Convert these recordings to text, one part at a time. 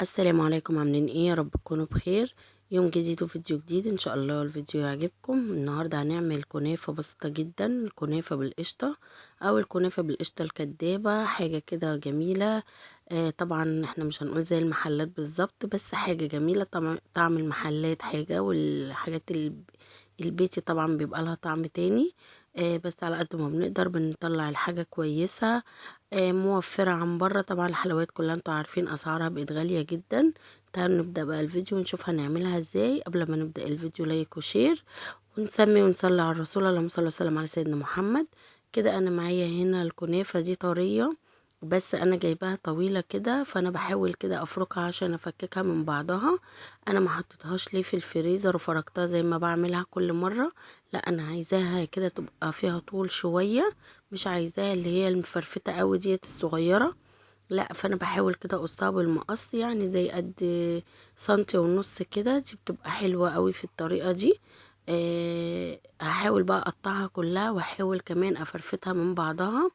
السلام عليكم، عاملين ايه؟ يا رب تكونوا بخير. يوم جديد وفيديو جديد ان شاء الله الفيديو يعجبكم. النهارده هنعمل كنافه بسيطه جدا، الكنافه بالقشطه او الكنافه بالقشطه الكدابه، حاجه كده جميله. طبعا احنا مش هنقول زي المحلات بالظبط، بس حاجه جميله. طعم المحلات حاجه، والحاجات البيتي طبعا بيبقى لها طعم تاني. بس على قد ما بنقدر بنطلع الحاجه كويسه، موفرة عن بره. طبعا الحلويات كلها انتوا عارفين اسعارها بقت غالية جدا. تعالوا نبدأ بقى الفيديو ونشوف هنعملها ازاي. قبل ما نبدأ الفيديو لايك وشير ونسمي ونصلي على الرسول، اللهم صل وسلم على سيدنا محمد. كده انا معايا هنا الكنافة دي طرية، بس انا جايباها طويلة كده، فانا بحاول كده افركها عشان افككها من بعضها. انا ما حطيتهاش ليه في الفريزر وفركتها زي ما بعملها كل مرة، لا انا عايزاها كده تبقى فيها طول شوية، مش عايزاها اللي هي المفرفتة قوي ديت الصغيرة، لا. فانا بحاول كده اقصها بالمقص، يعني زي قد سنتي ونص كده. دي بتبقى حلوة قوي في الطريقة دي. هحاول بقى اقطعها كلها، واحاول كمان افرفتها من بعضها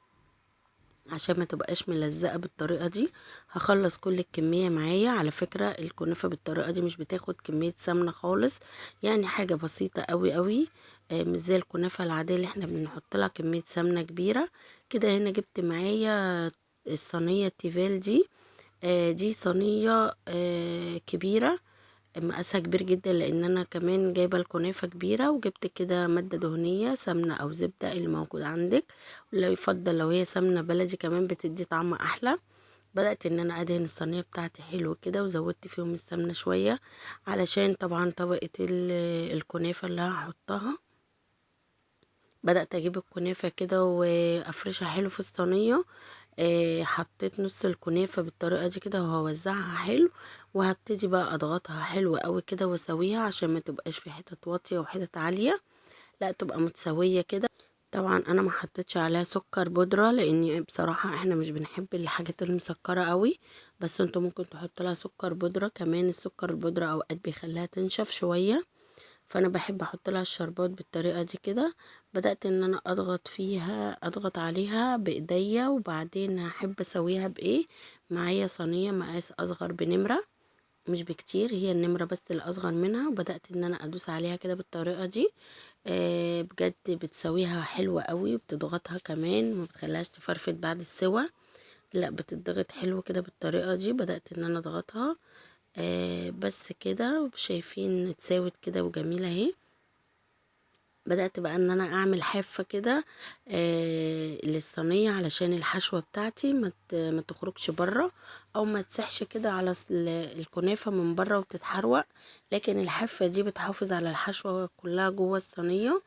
عشان ما تبقاش ملزقة بالطريقة دي. هخلص كل الكمية معايا. على فكرة الكنافة بالطريقة دي مش بتاخد كمية سمنة خالص، يعني حاجة بسيطة قوي قوي. مش زي الكنافة العادية اللي احنا بنحط لها كمية سمنة كبيرة كده. هنا جبت معايا الصينية التيفال دي. دي صينية كبيرة، مقاسها كبير جدا، لان انا كمان جايبه الكنافه كبيره. وجبت كده ماده دهنيه، سمنه او زبده اللي موجود عندك، ولو يفضل لو هي سمنه بلدي كمان بتدي طعم احلى. بدات ان انا ادهن الصينيه بتاعتي حلو كده، وزودت فيهم السمنه شويه علشان طبعا طبقه الكنافه اللي هحطها. بدأت اجيب الكنافة كده وافرشها حلو في الصينية. حطيت نص الكنافة بالطريقة دي كده وهوزعها حلو، وهبتدي بقى اضغطها حلو قوي كده واسويها عشان ما تبقاش في حتت واطية وحتت عالية، لا تبقى متسوية كده. طبعا انا ما حطيتش عليها سكر بودرة، لاني بصراحة احنا مش بنحب الحاجات المسكرة قوي، بس انتوا ممكن تحطوا لها سكر بودرة كمان. السكر البودرة اوقات بيخليها تنشف شوية، فانا بحب احط لها الشربات بالطريقه دي كده. بدات ان انا اضغط عليها بايديا، وبعدين هحب اسويها بايه. معايا صينيه مقاس اصغر بنمره، مش بكتير، هي النمره بس الاصغر منها، وبدات ان انا ادوس عليها كده بالطريقه دي. بجد بتسويها حلوه قوي، وبتضغطها كمان، ما بتخليهاش تفرفت بعد السوا، لا بتضغط حلو كده بالطريقه دي. بدات ان انا اضغطها بس كده، شايفين اتساوت كده وجميله اهي. بدأت بقى ان انا اعمل حافة كده للصينية، علشان الحشوة بتاعتي ما تخرجش بره، او ما تسحش كده على الكنافة من بره وتتحروق. لكن الحافة دي بتحافظ على الحشوة كلها جوه الصينية،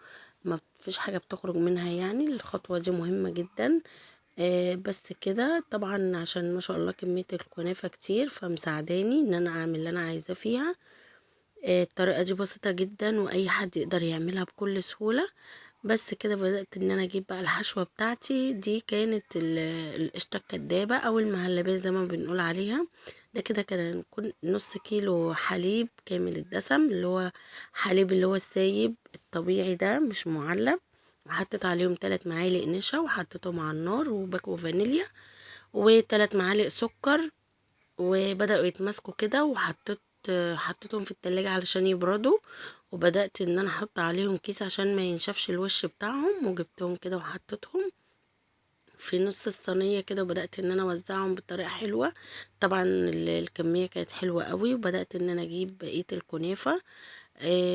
ما فيش حاجة بتخرج منها. يعني الخطوة دي مهمة جدا. بس كده طبعا، عشان ما شاء الله كمية الكنافة كتير، فمساعداني ان انا اعمل اللي انا عايزاه فيها. الطريقة دي بسيطة جدا، واي حد يقدر يعملها بكل سهولة. بس كده بدأت ان انا اجيب بقى الحشوة بتاعتي دي. كانت القشطة الكدابة او المهلبية زي ما بنقول عليها. ده كده كان نص كيلو حليب كامل الدسم، اللي هو حليب اللي هو السايب الطبيعي ده مش معلب. وحطيت عليهم 3 معالق نشا، وحطيتهم على النار، وباكو فانيليا، و3 معالق سكر، وبدأوا يتماسكوا كده. حطيتهم في التلاجة علشان يبردوا، وبدأت ان انا احط عليهم كيس عشان ما ينشفش الوش بتاعهم، وجبتهم كده وحطيتهم في نص الصينية كده، وبدأت ان انا اوزعهم بطريقة حلوة. طبعا الكمية كانت حلوة قوي، وبدأت ان انا اجيب بقية الكنافة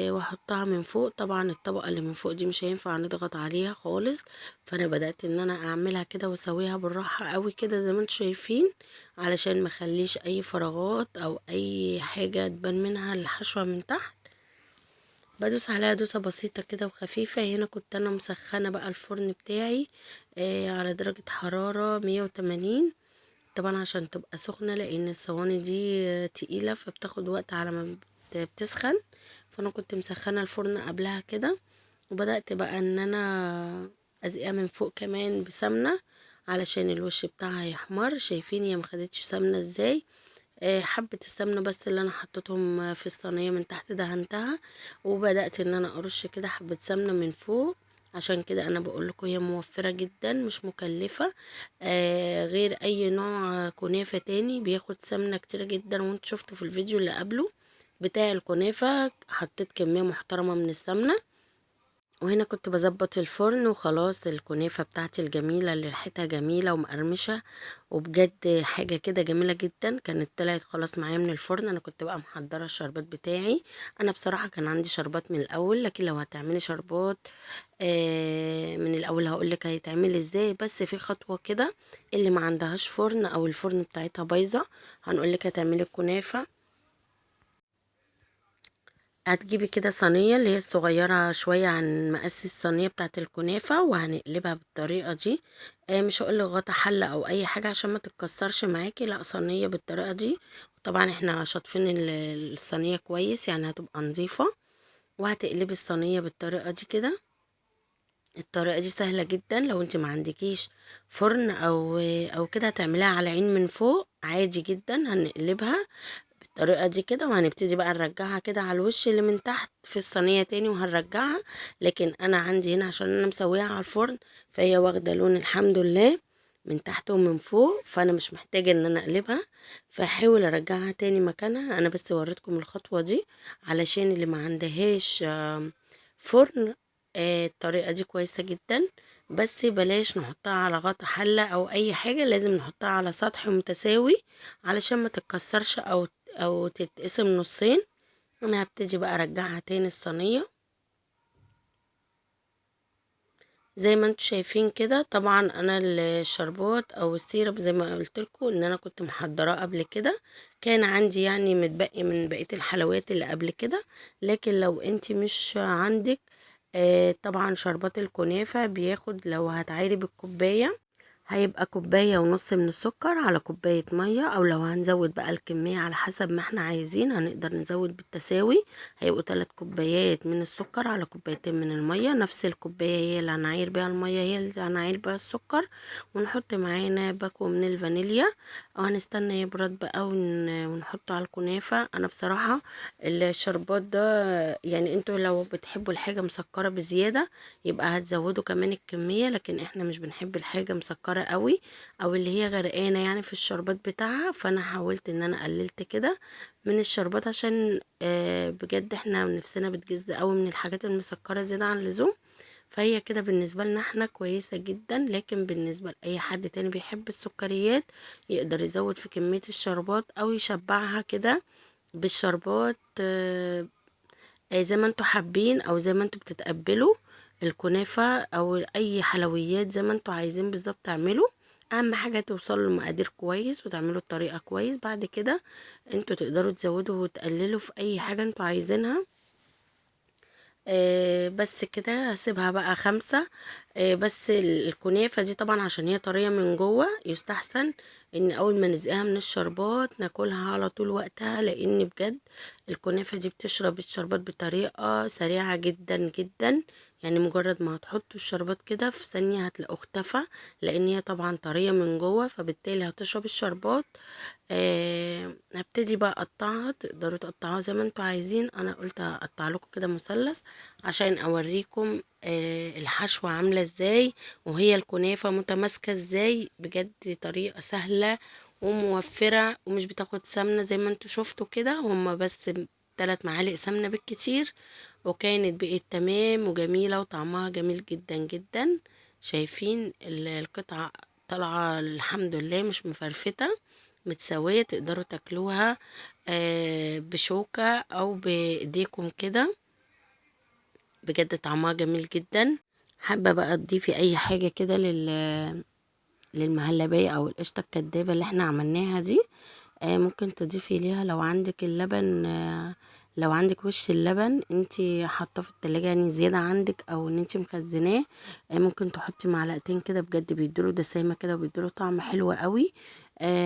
واحطها من فوق. طبعا الطبقة اللي من فوق دي مش هينفع نضغط عليها خالص، فانا بدأت ان انا اعملها كده واسويها بالراحة قوي كده زي ما انتم شايفين، علشان ما اخليش اي فراغات او اي حاجة تبان منها الحشوة من تحت. بدوس عليها دوسة بسيطة كده وخفيفة. هنا كنت انا مسخنة بقى الفرن بتاعي على درجة حرارة 180، طبعا عشان تبقى سخنة، لان الصواني دي تقيلة فبتاخد وقت على ما بتسخن. فانا كنت مسخنة الفرن قبلها كده. وبدأت بقى ان انا ازقها من فوق كمان بسمنة علشان الوش بتاعها يحمر. شايفين هي مخدتش سمنة ازاي؟ حبة السمنة بس اللي انا حطيتهم في الصينية من تحت دهنتها، وبدأت ان انا ارش كده حبة سمنة من فوق عشان كده انا بقول لكم هي موفرة جدا مش مكلفة. غير اي نوع كنافة تاني بياخد سمنة كتير جدا، وانت شفتوا في الفيديو اللي قبله بتاع الكنافة حطيت كمية محترمة من السمنة. وهنا كنت بظبط الفرن وخلاص، الكنافة بتاعتي الجميلة اللي ريحتها جميلة ومقرمشة وبجد حاجة كده جميلة جدا كانت طلعت خلاص معايا من الفرن. انا كنت بقى محضرة الشربات بتاعي. انا بصراحة كان عندي شربات من الاول، لكن لو هتعملي شربات من الاول هقولك هيتعمل ازاي. بس في خطوة كده، اللي ما عندهاش فرن او الفرن بتاعتها بايظة هنقولك هتعملي الكنافة. هتجيبي كده صينية اللي هي الصغيرة شوية عن مقاس الصينية بتاعة الكنافة، وهنقلبها بالطريقة دي. مش هقولك غطا حلة او اي حاجة عشان ما تتكسرش معاكي، لا صينية بالطريقة دي. طبعا احنا شاطفين الصينية كويس يعني هتبقى نظيفة. وهتقلبي الصينية بالطريقة دي كده. الطريقة دي سهلة جدا، لو انت ما عندكيش فرن او كده هتعمليها على عين من فوق عادي جدا. هنقلبها بالطريقة دي كده، وهنبتدي بقى نرجعها كده على الوش اللي من تحت في الصينية تاني وهنرجعها. لكن انا عندي هنا عشان انا مسويها على الفرن فهي واخدة لون الحمد لله من تحت ومن فوق، فانا مش محتاجة ان انا اقلبها. فحاول ارجعها تاني مكانها. انا بس وريتكم الخطوة دي علشان اللي ما عندهاش فرن. الطريقة دي كويسة جدا، بس بلاش نحطها على غطا حلة او اي حاجة، لازم نحطها على سطح متساوي علشان ما تتكسرش او تتقسم نصين. انا هبتدي بقى ارجعها تاني الصينية زي ما انتوا شايفين كده. طبعا انا الشربات او السيرب زي ما قلت لكم ان انا كنت محضراه قبل كده، كان عندي يعني متبقي من بقية الحلويات اللي قبل كده. لكن لو انتي مش عندك طبعا شربات الكنافة بياخد، لو هتعايري بالكوباية هيبقى كوباية ونص من السكر على كوباية مية، او لو هنزود بقى الكمية على حسب ما احنا عايزين هنقدر نزود بالتساوي. هيبقوا 3 كوبايات من السكر على كوبايتين من المية، نفس الكوباية هي اللي هنعاير بيها المية هي اللي هنعاير بيها السكر. ونحط معانا باكو من الفانيليا، او هنستنى يبرد بقى ونحطه على الكنافة. انا بصراحة الشربات ده يعني انتوا لو بتحبوا الحاجة مسكرة بزيادة يبقى هتزودوا كمان الكمية، لكن احنا مش بنحب الحاجة مسكرة قوي او اللي هي غرقانة يعني في الشربات بتاعها. فانا حاولت ان انا قللت كده من الشربات عشان بجد احنا نفسنا بتجز قوي من الحاجات المسكرة زيادة عن اللزوم. فهي كده بالنسبة لنا احنا كويسة جدا، لكن بالنسبة لأي حد تاني بيحب السكريات يقدر يزود في كمية الشربات او يشبعها كده بالشربات زي ما انتوا حابين او زي ما انتوا بتتقبلوا الكنافة او اي حلويات زي ما انتوا عايزين بالظبط تعملوا. اهم حاجة توصلوا لمقادير كويس وتعملوا الطريقة كويس. بعد كده انتوا تقدروا تزودوا وتقللوا في اي حاجة انتوا عايزينها. بس كده هسيبها بقى 5. بس الكنافة دي طبعا عشان هي طرية من جوه يستحسن ان اول ما نزقها من الشربات ناكلها على طول وقتها، لان بجد الكنافة دي بتشرب الشربات بطريقة سريعة جدا جدا. يعني مجرد ما هتحطوا الشربات كده في ثانية هتلاقوه اختفى، لان هي طبعا طرية من جوه فبالتالي هتشرب الشربات. هبتدي بقى اقطعها، تقدروا تقطعوها زي ما انتوا عايزين. انا قلت اقطع لكم كده مثلث عشان اوريكم الحشوة عاملة ازاي وهي الكنافة متماسكة ازاي. بجد طريقة سهلة وموفرة ومش بتاخد سمنة زي ما انتوا شفتوا كده، هما بس 3 معالق سمنة بالكتير، وكانت بقت تمام وجميلة وطعمها جميل جدا جدا. شايفين القطعة طالعة الحمد لله مش مفرفتة، متسوية، تقدروا تاكلوها بشوكة او بايديكم كده. بجد طعمها جميل جدا. حابة بقى تضيفي اي حاجة كده للمهلبية او القشطة الكدابة اللي احنا عملناها دي. ممكن تضيفي ليها لو عندك اللبن، لو عندك وش اللبن انتي حاطاه في التلاجة يعني زيادة عندك او ان انتي مخزناه، ممكن تحطي معلقتين كده بجد بيدوله دسامة كده وبيدوله طعم حلو قوي.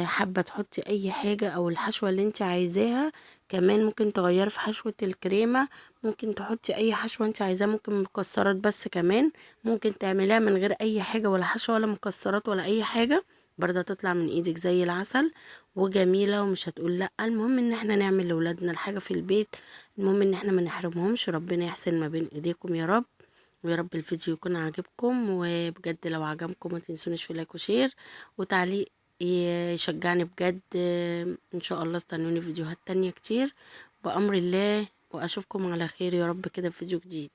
حابة تحطي اي حاجة او الحشوة اللي انتي عايزاها كمان ممكن تغيري في حشوة الكريمة، ممكن تحطي اي حشوة انتي عايزاها، ممكن مكسرات بس كمان ممكن تعمليها من غير اي حاجة ولا حشوة ولا مكسرات ولا اي حاجة، برضه تطلع من ايدك زي العسل وجميلة ومش هتقول لا. المهم ان احنا نعمل لاولادنا الحاجة في البيت، المهم ان احنا ما نحرمهمش. ربنا يحسن ما بين ايديكم يا رب، ويا رب الفيديو يكون عاجبكم، وبجد لو عجبكم ما تنسونيش في لايك وشير وتعليق يشجعني بجد. ان شاء الله استنوني فيديوهات تانية كتير بأمر الله، واشوفكم على خير يا رب كده في فيديو جديد.